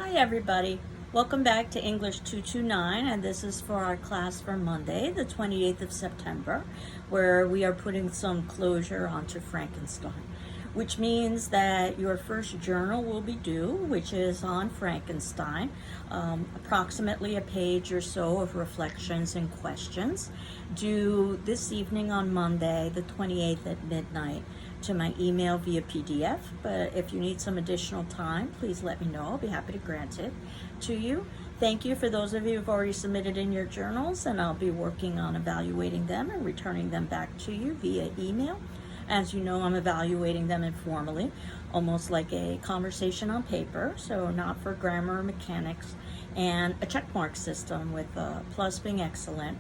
Hi everybody, welcome back to English 229, and this is for our class for Monday, the 28th of September, where we are putting some closure onto Frankenstein, which means that your first journal will be due, which is on Frankenstein, approximately a page or so of reflections and questions, due this evening on Monday, the 28th at midnight, to my email via PDF. But if you need some additional time, please let me know. I'll be happy to grant it to you. Thank you for those of you who've already submitted in your journals, and I'll be working on evaluating them and returning them back to you via email. As you know, I'm evaluating them informally, almost like a conversation on paper, so not for grammar or mechanics, and a checkmark system with plus being excellent,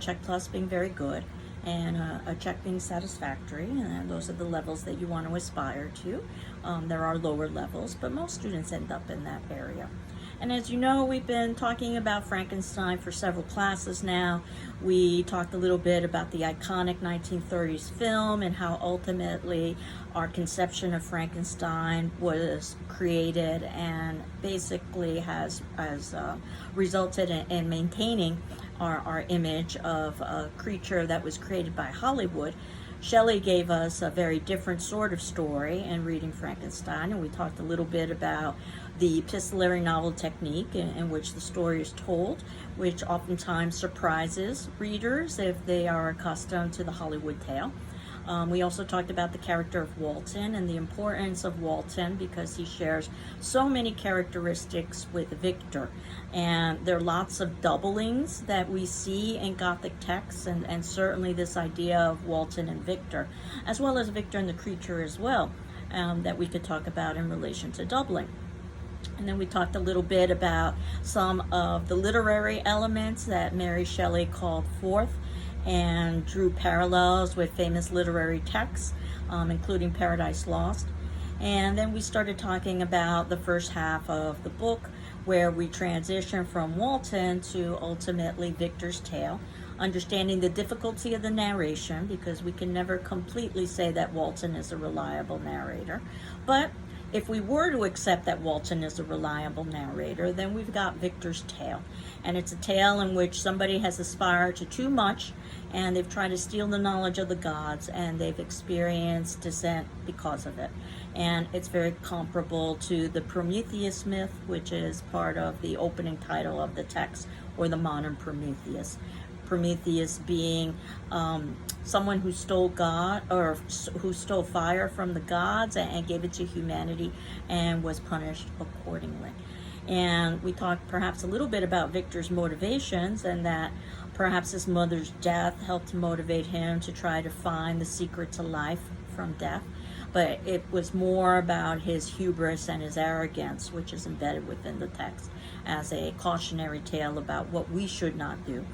check plus being very good, and a check being satisfactory, and those are the levels that you want to aspire to. There are lower levels, but most students end up in that area. And as you know, we've been talking about Frankenstein for several classes now. We talked a little bit about the iconic 1930s film and how ultimately our conception of Frankenstein was created and basically has resulted in maintaining our image of a creature that was created by Hollywood. Shelley gave us a very different sort of story in reading Frankenstein, and we talked a little bit about the epistolary novel technique in which the story is told, which oftentimes surprises readers if they are accustomed to the Hollywood tale. We also talked about the character of Walton and the importance of Walton because he shares so many characteristics with Victor. And there are lots of doublings that we see in Gothic texts, and certainly this idea of Walton and Victor, as well as Victor and the creature as well, that we could talk about in relation to doubling. And then we talked a little bit about some of the literary elements that Mary Shelley called forth and drew parallels with famous literary texts, including Paradise Lost. And then we started talking about the first half of the book, where we transition from Walton to ultimately Victor's tale, understanding the difficulty of the narration, because we can never completely say that Walton is a reliable narrator. But if we were to accept that Walton is a reliable narrator, then we've got Victor's tale. And it's a tale in which somebody has aspired to too much, and they've tried to steal the knowledge of the gods, and they've experienced descent because of it. And it's very comparable to the Prometheus myth, which is part of the opening title of the text, or the modern Prometheus. Prometheus being someone who stole who stole fire from the gods and gave it to humanity and was punished accordingly. And we talked perhaps a little bit about Victor's motivations, and that perhaps his mother's death helped to motivate him to try to find the secret to life from death. But it was more about his hubris and his arrogance, which is embedded within the text as a cautionary tale about what we should not do.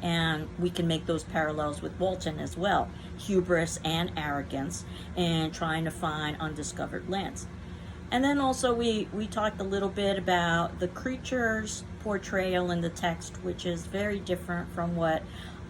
And we can make those parallels with Walton as well, hubris and arrogance, and trying to find undiscovered lands. And then also we talked a little bit about the creature's portrayal in the text, which is very different from what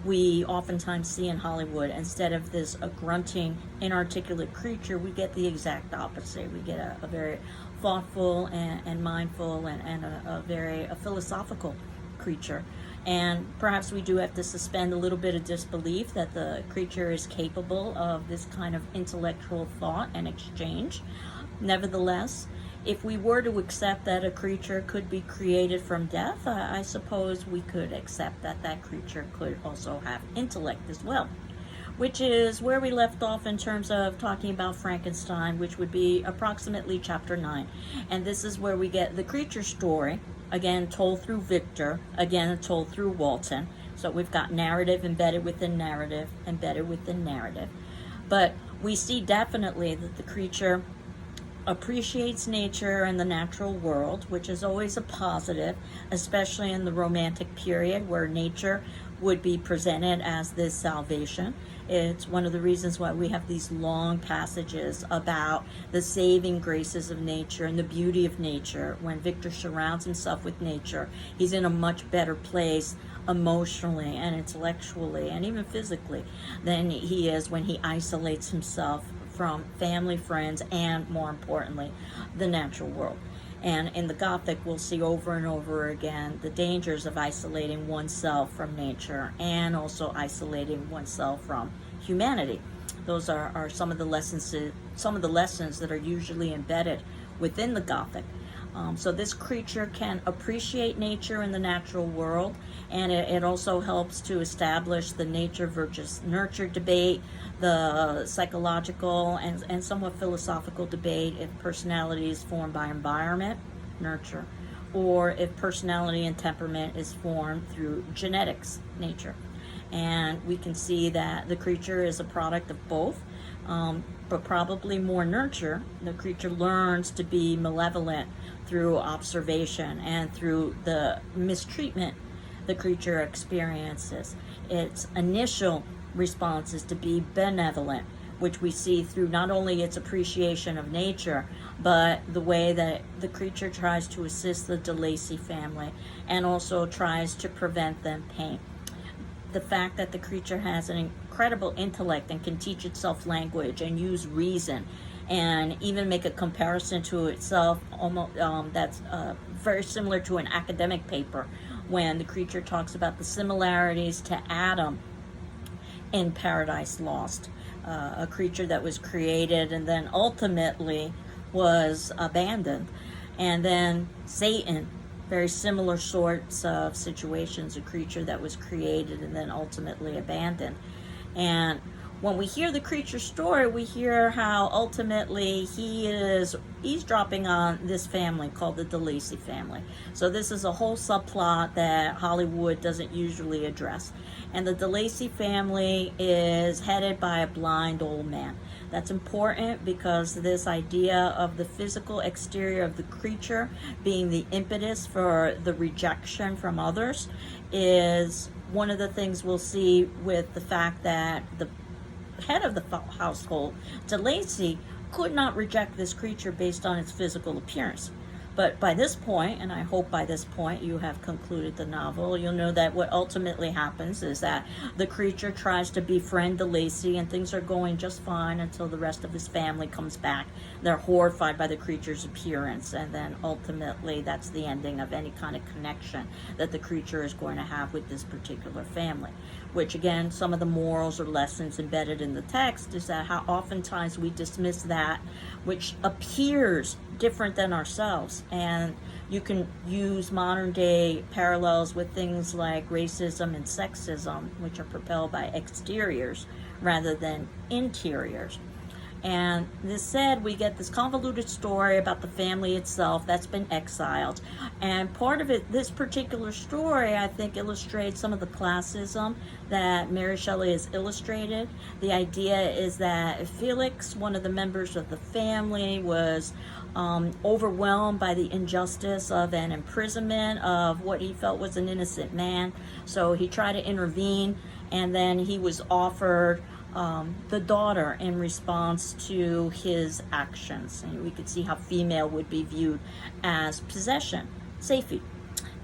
we oftentimes see in Hollywood. Instead of this a grunting, inarticulate creature, we get the exact opposite. We get a very thoughtful and mindful and a very philosophical creature. And perhaps we do have to suspend a little bit of disbelief that the creature is capable of this kind of intellectual thought and exchange. Nevertheless, if we were to accept that a creature could be created from death, I suppose we could accept that that creature could also have intellect as well, which is where we left off in terms of talking about Frankenstein, which would be approximately chapter 9. And this is where we get the creature story, again told through Victor, again told through Walton. So we've got narrative embedded within narrative, embedded within narrative. But we see definitely that the creature appreciates nature and the natural world, which is always a positive, especially in the Romantic period where nature would be presented as this salvation. It's one of the reasons why we have these long passages about the saving graces of nature and the beauty of nature. When Victor surrounds himself with nature, he's in a much better place emotionally and intellectually and even physically than he is when he isolates himself from family, friends, and more importantly, the natural world. And in the Gothic, we'll see over and over again the dangers of isolating oneself from nature and also isolating oneself from humanity. Those are some of the lessons that are usually embedded within the Gothic. So this creature can appreciate nature in the natural world, and it also helps to establish the nature versus nurture debate, the psychological and somewhat philosophical debate if personality is formed by environment, nurture, or if personality and temperament is formed through genetics, nature. And we can see that the creature is a product of both, but probably more nurture. The creature learns to be malevolent through observation and through the mistreatment the creature experiences. Its initial response is to be benevolent, which we see through not only its appreciation of nature, but the way that the creature tries to assist the de Lacy family and also tries to prevent them pain. The fact that the creature has an incredible intellect and can teach itself language and use reason and even make a comparison to itself almost that's very similar to an academic paper when the creature talks about the similarities to Adam in Paradise Lost, a creature that was created and then ultimately was abandoned. And then Satan, very similar sorts of situations, a creature that was created and then ultimately abandoned. And when we hear the creature's story, we hear how ultimately he is eavesdropping on this family called the de Lacy family. So this is a whole subplot that Hollywood doesn't usually address. And the de Lacy family is headed by a blind old man. That's important because this idea of the physical exterior of the creature being the impetus for the rejection from others is one of the things we'll see with the fact that the head of the household, de Lacy, could not reject this creature based on its physical appearance. But by this point, and I hope by this point you have concluded the novel, you'll know that what ultimately happens is that the creature tries to befriend de Lacy and things are going just fine until the rest of his family comes back. They're horrified by the creature's appearance, and then ultimately that's the ending of any kind of connection that the creature is going to have with this particular family. Which again, some of the morals or lessons embedded in the text is that how oftentimes we dismiss that which appears different than ourselves. And you can use modern day parallels with things like racism and sexism, which are propelled by exteriors rather than interiors. And this said, we get this convoluted story about the family itself that's been exiled. And part of it, this particular story, I think, illustrates some of the classism that Mary Shelley has illustrated. The idea is that Felix, one of the members of the family, was overwhelmed by the injustice of an imprisonment of what he felt was an innocent man. So he tried to intervene, and then he was offered the daughter in response to his actions. And we could see how female would be viewed as possession, Safie.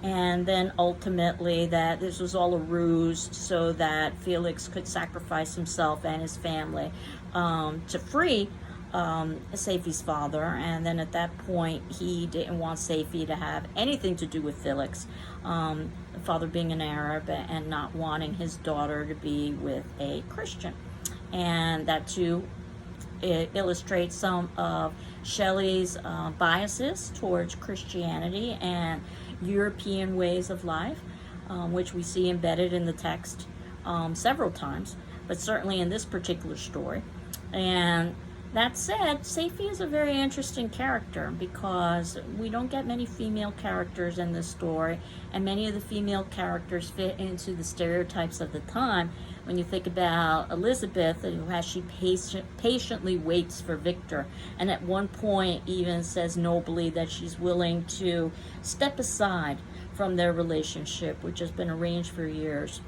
And then ultimately that this was all a ruse so that Felix could sacrifice himself and his family to free Safie's father. And then at that point he didn't want Safie to have anything to do with Felix, the father being an Arab and not wanting his daughter to be with a Christian. And that too, it illustrates some of Shelley's biases towards Christianity and European ways of life, which we see embedded in the text several times, but certainly in this particular story. And that said, Safie is a very interesting character because we don't get many female characters in this story, and many of the female characters fit into the stereotypes of the time. When you think about Elizabeth, as she patiently waits for Victor, and at one point even says nobly that she's willing to step aside from their relationship, which has been arranged for years,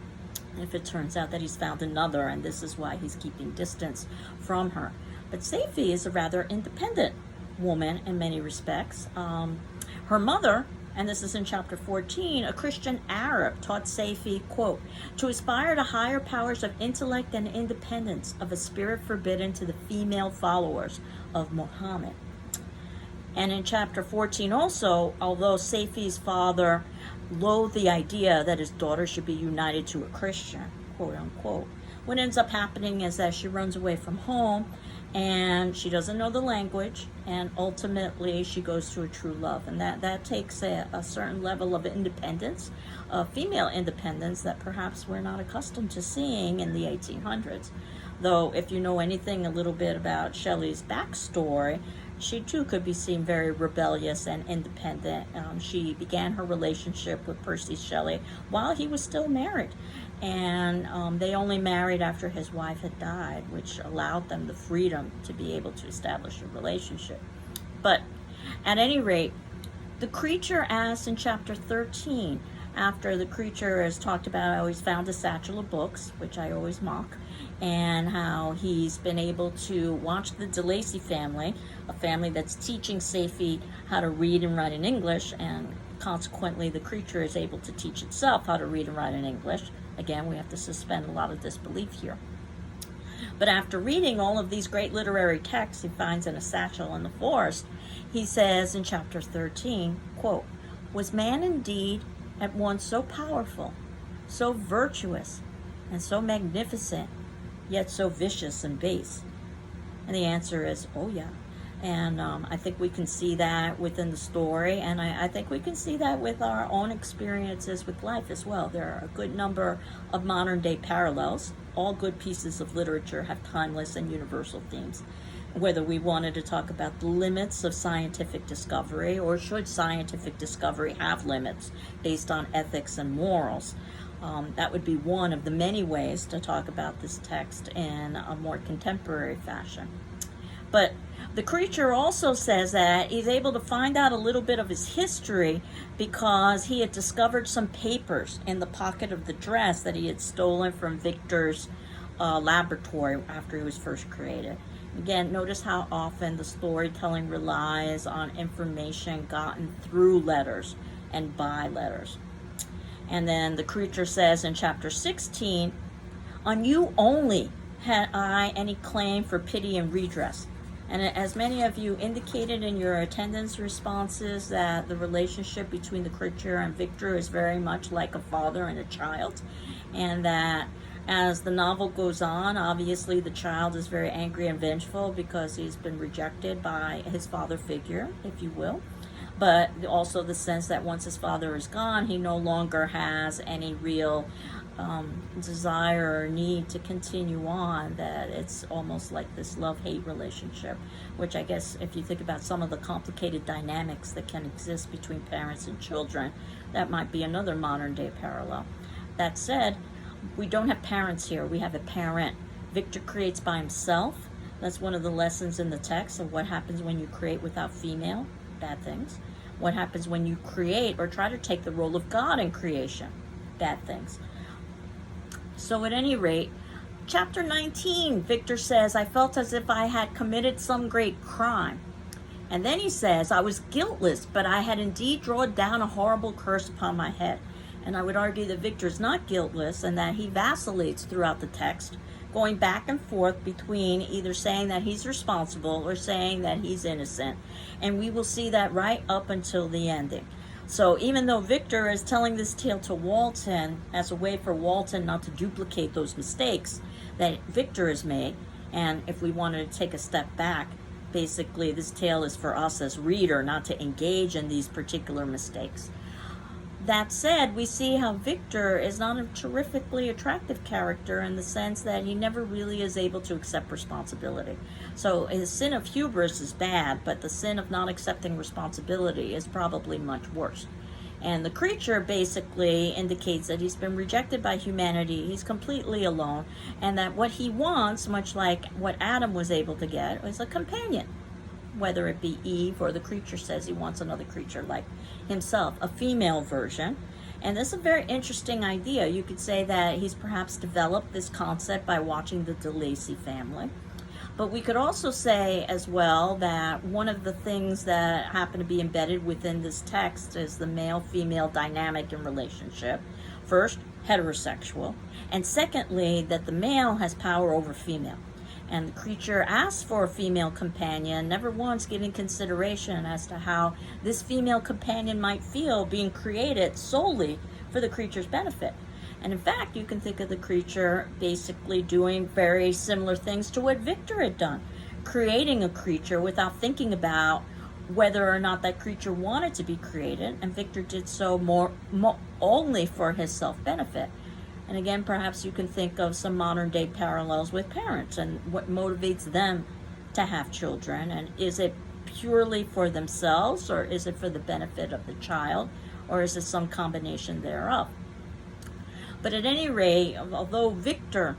if it turns out that he's found another, and this is why he's keeping distance from her. But Safie is a rather independent woman in many respects. Her mother, and this is in chapter 14, a Christian Arab, taught Safie, quote, to aspire to higher powers of intellect and independence, of a spirit forbidden to the female followers of Muhammad. And in chapter 14 also, although Safie's father loathed the idea that his daughter should be united to a Christian, quote unquote, what ends up happening is that she runs away from home and she doesn't know the language, and ultimately she goes to a true love. And that takes a certain level of independence, female independence, that perhaps we're not accustomed to seeing in the 1800s. Though if you know anything a little bit about Shelley's backstory, she too could be seen very rebellious and independent. She began her relationship with Percy Shelley while he was still married, and they only married after his wife had died, which allowed them the freedom to be able to establish a relationship. But at any rate, the creature asks in chapter 13, after the creature is talked about how he's found a satchel of books, which I always mock, and how he's been able to watch the DeLacy family, a family that's teaching Safie how to read and write in English, and consequently the creature is able to teach itself how to read and write in English. Again, we have to suspend a lot of disbelief here. But after reading all of these great literary texts he finds in a satchel in the forest, he says in chapter 13, quote, "Was man indeed at once so powerful, so virtuous, and so magnificent, yet so vicious and base?" And the answer is, oh yeah. And I think we can see that within the story, and I think we can see that with our own experiences with life as well. There are a good number of modern day parallels. All good pieces of literature have timeless and universal themes. Whether we wanted to talk about the limits of scientific discovery, or should scientific discovery have limits based on ethics and morals, that would be one of the many ways to talk about this text in a more contemporary fashion. But the creature also says that he's able to find out a little bit of his history because he had discovered some papers in the pocket of the dress that he had stolen from Victor's laboratory after he was first created. Again, notice how often the storytelling relies on information gotten through letters and by letters. And then the creature says in chapter 16, "On you only had I any claim for pity and redress." And as many of you indicated in your attendance responses, that the relationship between the creature and Victor is very much like a father and a child, and that as the novel goes on, obviously the child is very angry and vengeful because he's been rejected by his father figure, if you will. But also the sense that once his father is gone, he no longer has any real desire or need to continue on, that it's almost like this love-hate relationship, which I guess if you think about some of the complicated dynamics that can exist between parents and children, that might be another modern day parallel. That said, we don't have parents here, we have a parent. Victor creates by himself. That's one of the lessons in the text of what happens when you create without female, bad things. What happens when you create or try to take the role of God in creation, bad things. So at any rate, chapter 19, Victor says, "I felt as if I had committed some great crime." And then he says, "I was guiltless, but I had indeed drawn down a horrible curse upon my head." And I would argue that Victor's not guiltless, and that he vacillates throughout the text, going back and forth between either saying that he's responsible or saying that he's innocent. And we will see that right up until the ending. So even though Victor is telling this tale to Walton as a way for Walton not to duplicate those mistakes that Victor has made, and if we wanted to take a step back, basically this tale is for us as reader not to engage in these particular mistakes. That said, we see how Victor is not a terrifically attractive character in the sense that he never really is able to accept responsibility. So his sin of hubris is bad, but the sin of not accepting responsibility is probably much worse. And the creature basically indicates that he's been rejected by humanity, he's completely alone, and that what he wants, much like what Adam was able to get, is a companion. Whether it be Eve, or the creature says he wants another creature like himself, a female version. And this is a very interesting idea. You could say that he's perhaps developed this concept by watching the DeLacy family. But we could also say as well that one of the things that happen to be embedded within this text is the male-female dynamic in relationship. First, heterosexual. And secondly, that the male has power over female. And the creature asks for a female companion, never once giving consideration as to how this female companion might feel being created solely for the creature's benefit. And in fact, you can think of the creature basically doing very similar things to what Victor had done, creating a creature without thinking about whether or not that creature wanted to be created, and Victor did so more only for his self-benefit. And again, perhaps you can think of some modern day parallels with parents and what motivates them to have children. And is it purely for themselves, or is it for the benefit of the child, or is it some combination thereof? But at any rate, although Victor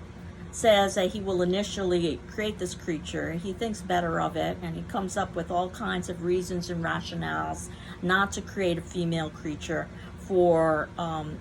says that he will initially create this creature, he thinks better of it, and he comes up with all kinds of reasons and rationales not to create a female creature for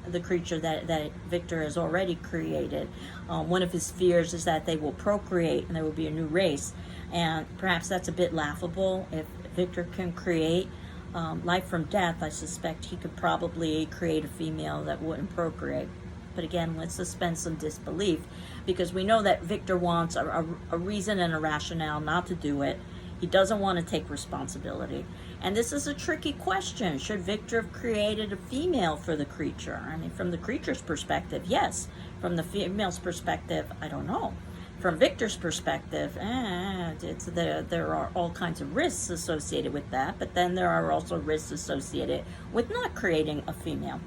the creature that Victor has already created. One of his fears is that they will procreate and there will be a new race. And perhaps that's a bit laughable. If Victor can create life from death, I suspect he could probably create a female that wouldn't procreate. But again, let's suspend some disbelief, because we know that Victor wants a reason and a rationale not to do it. He doesn't want to take responsibility. And this is a tricky question. Should Victor have created a female for the creature? I mean, from the creature's perspective, yes. From the female's perspective, I don't know. From Victor's perspective, there are all kinds of risks associated with that, but then there are also risks associated with not creating a female.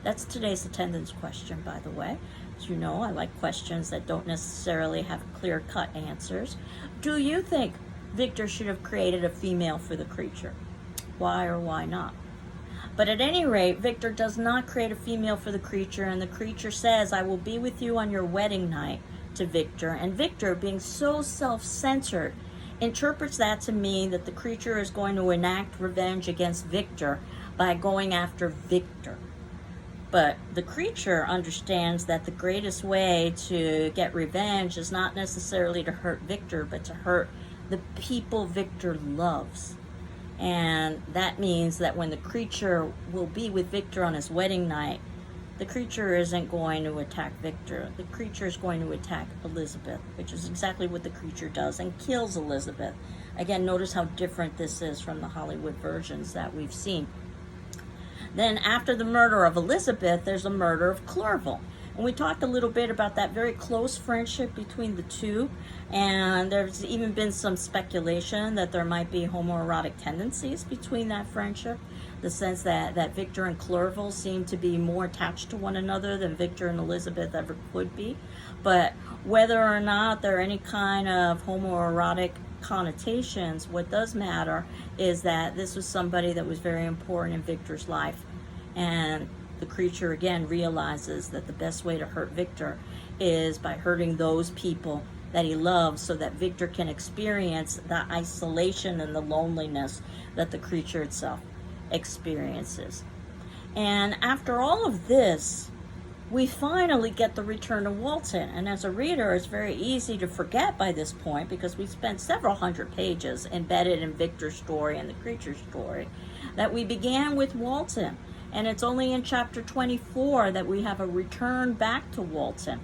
That's today's attendance question, by the way. As you know, I like questions that don't necessarily have clear-cut answers. Do you think Victor should have created a female for the creature? Why or why not? But at any rate, Victor does not create a female for the creature, and the creature says, "I will be with you on your wedding night," to Victor. And Victor, being so self-centered, interprets that to mean that the creature is going to enact revenge against Victor by going after Victor. But the creature understands that the greatest way to get revenge is not necessarily to hurt Victor, but to hurt the people Victor loves. And that means that when the creature will be with Victor on his wedding night, the creature isn't going to attack Victor. The creature is going to attack Elizabeth, which is exactly what the creature does, and kills Elizabeth. Again, notice how different this is from the Hollywood versions that we've seen. Then after the murder of Elizabeth, there's a murder of Clerval. And we talked a little bit about that very close friendship between the two. And there's even been some speculation that there might be homoerotic tendencies between that friendship. The sense that Victor and Clerval seem to be more attached to one another than Victor and Elizabeth ever could be. But whether or not there are any kind of homoerotic connotations, what does matter is that this was somebody that was very important in Victor's life. And the creature again realizes that the best way to hurt Victor is by hurting those people that he loves, so that Victor can experience the isolation and the loneliness that the creature itself experiences. And after all of this, we finally get the return of Walton. And as a reader, it's very easy to forget by this point, because we spent several hundred pages embedded in Victor's story and the creature's story, that we began with Walton. And it's only in chapter 24 that we have a return back to Walton.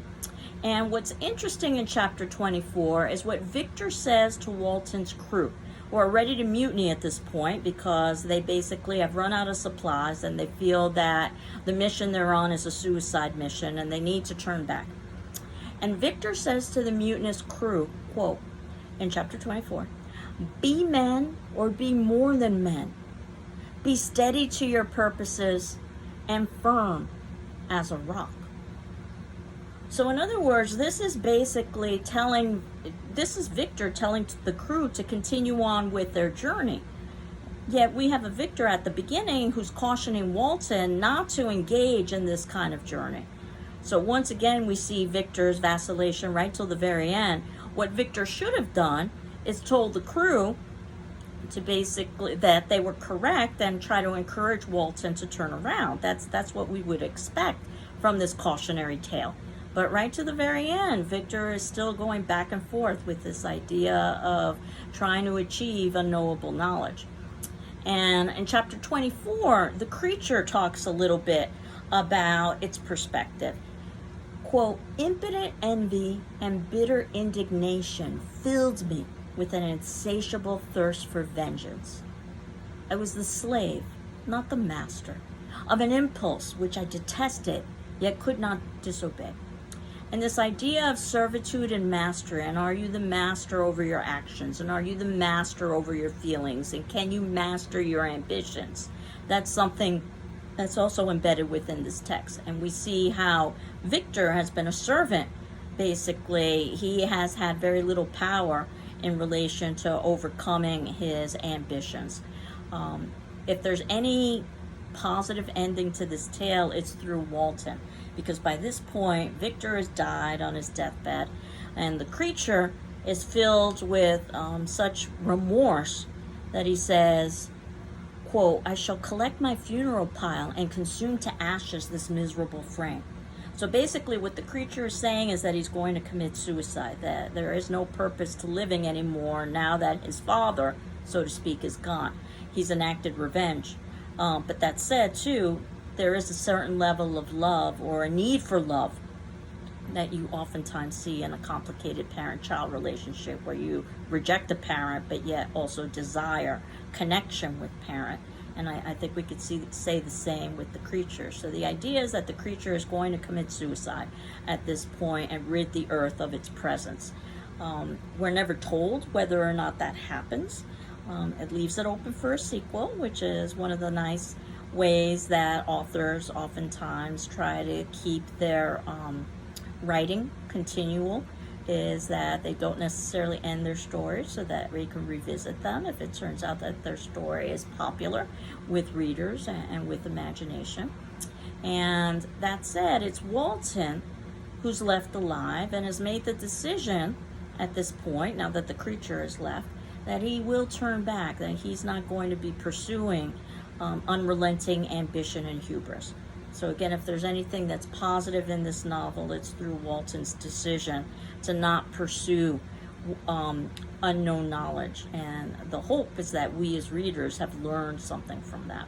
And what's interesting in chapter 24 is what Victor says to Walton's crew, who are ready to mutiny at this point because they basically have run out of supplies and they feel that the mission they're on is a suicide mission and they need to turn back. And Victor says to the mutinous crew, quote, in chapter 24, "Be men or be more than men. Be steady to your purposes and firm as a rock." So in other words, this is basically this is Victor telling the crew to continue on with their journey. Yet we have a Victor at the beginning who's cautioning Walton not to engage in this kind of journey. So once again, we see Victor's vacillation right till the very end. What Victor should have done is told the crew to basically that they were correct and try to encourage Walton to turn around. That's what we would expect from this cautionary tale. But right to the very end, Victor is still going back and forth with this idea of trying to achieve unknowable knowledge. And in chapter 24, the creature talks a little bit about its perspective. quote, impotent envy and bitter indignation filled me with an insatiable thirst for vengeance. I was the slave, not the master, of an impulse which I detested, yet could not disobey. And this idea of servitude and mastery, and are you the master over your actions, and are you the master over your feelings, and can you master your ambitions? That's something that's also embedded within this text. And we see how Victor has been a servant. Basically, he has had very little power in relation to overcoming his ambitions. If there's any positive ending to this tale, it's through Walton, because by this point Victor has died on his deathbed, and the creature is filled with such remorse that he says, quote, I shall collect my funeral pile and consume to ashes this miserable frame. So basically what the creature is saying is that he's going to commit suicide, that there is no purpose to living anymore now that his father, so to speak, is gone. He's enacted revenge. But that said, too, there is a certain level of love, or a need for love, that you oftentimes see in a complicated parent-child relationship, where you reject a parent but yet also desire connection with parent. And I think we could say the same with the creature. So the idea is that the creature is going to commit suicide at this point and rid the earth of its presence. We're never told whether or not that happens. It leaves it open for a sequel, which is one of the nice ways that authors oftentimes try to keep their writing continual, is that they don't necessarily end their stories so that we can revisit them if it turns out that their story is popular with readers and with imagination. And that said, it's Walton who's left alive and has made the decision at this point, now that the creature is left, that he will turn back, that he's not going to be pursuing unrelenting ambition and hubris. So again, if there's anything that's positive in this novel, it's through Walton's decision to not pursue unknown knowledge. And the hope is that we as readers have learned something from that.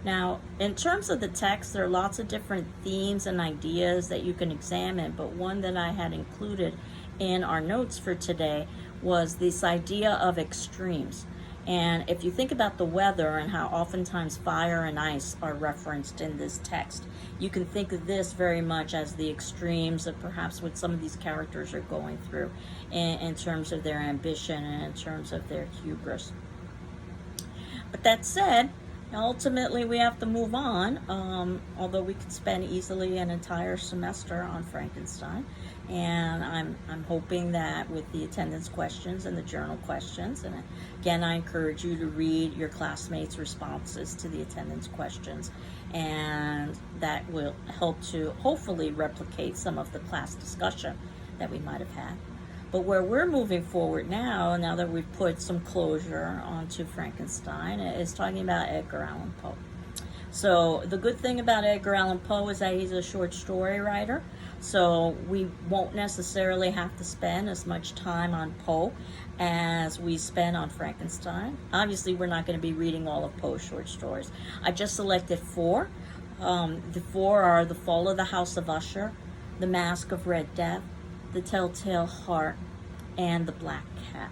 Now, in terms of the text, there are lots of different themes and ideas that you can examine, but one that I had included in our notes for today was this idea of extremes. And if you think about the weather and how oftentimes fire and ice are referenced in this text, you can think of this very much as the extremes of perhaps what some of these characters are going through in terms of their ambition and in terms of their hubris. But that said, ultimately we have to move on, although we could spend easily an entire semester on Frankenstein. And I'm hoping that with the attendance questions and the journal questions, and again, I encourage you to read your classmates' responses to the attendance questions, and that will help to hopefully replicate some of the class discussion that we might have had. But where we're moving forward now that we've put some closure onto Frankenstein, is talking about Edgar Allan Poe. So the good thing about Edgar Allan Poe is that he's a short story writer, so we won't necessarily have to spend as much time on Poe as we spend on Frankenstein. Obviously, we're not going to be reading all of Poe's short stories. I just selected 4. The 4 are The Fall of the House of Usher, The Mask of Red Death, The Telltale Heart, and The Black Cat.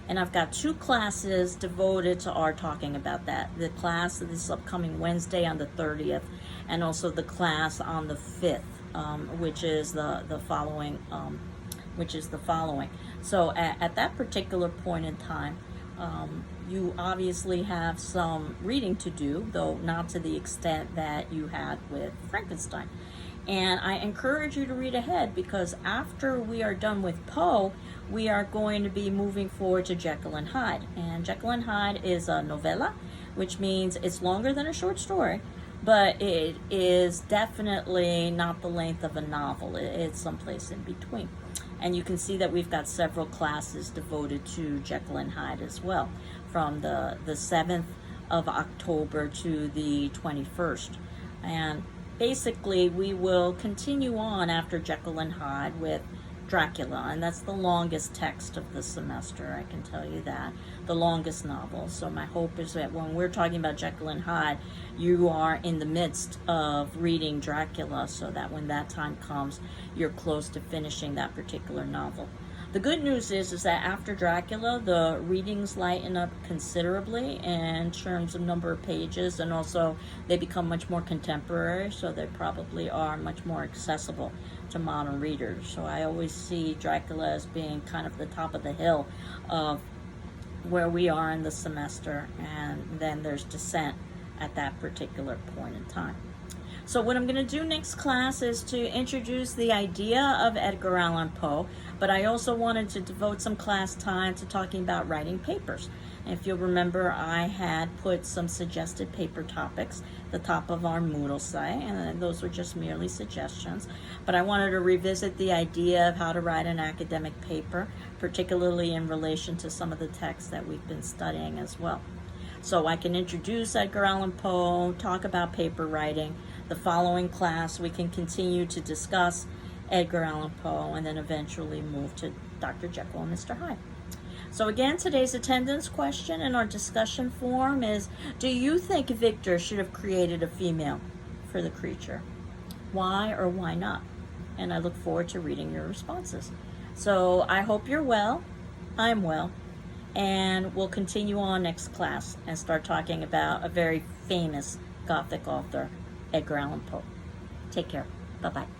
And I've got 2 classes devoted to our talking about that. The class this upcoming Wednesday on the 30th, and also the class on the 5th, which is the following. So at that particular point in time, you obviously have some reading to do, though not to the extent that you had with Frankenstein. And I encourage you to read ahead, because after we are done with Poe, we are going to be moving forward to Jekyll and Hyde. And Jekyll and Hyde is a novella, which means it's longer than a short story, but it is definitely not the length of a novel. It's someplace in between. And you can see that we've got several classes devoted to Jekyll and Hyde as well, from the 7th of October to the 21st. And basically, we will continue on after Jekyll and Hyde with Dracula, and that's the longest text of the semester, I can tell you that. The longest novel. So my hope is that when we're talking about Jekyll and Hyde, you are in the midst of reading Dracula, so that when that time comes, you're close to finishing that particular novel. The good news is that after Dracula, the readings lighten up considerably in terms of number of pages, and also they become much more contemporary, so they probably are much more accessible to modern readers. So I always see Dracula as being kind of the top of the hill of where we are in the semester, and then there's Descent at that particular point in time. So what I'm going to do next class is to introduce the idea of Edgar Allan Poe, but I also wanted to devote some class time to talking about writing papers. And if you'll remember, I had put some suggested paper topics at the top of our Moodle site, and those were just merely suggestions. But I wanted to revisit the idea of how to write an academic paper, particularly in relation to some of the texts that we've been studying as well. So I can introduce Edgar Allan Poe, talk about paper writing. The following class, we can continue to discuss Edgar Allan Poe and then eventually move to Dr. Jekyll and Mr. Hyde. So again, today's attendance question in our discussion forum is, do you think Victor should have created a female for the creature? Why or why not? And I look forward to reading your responses. So I hope you're well. I'm well. And we'll continue on next class and start talking about a very famous Gothic author, Edgar Allan Poe. Take care. Bye-bye.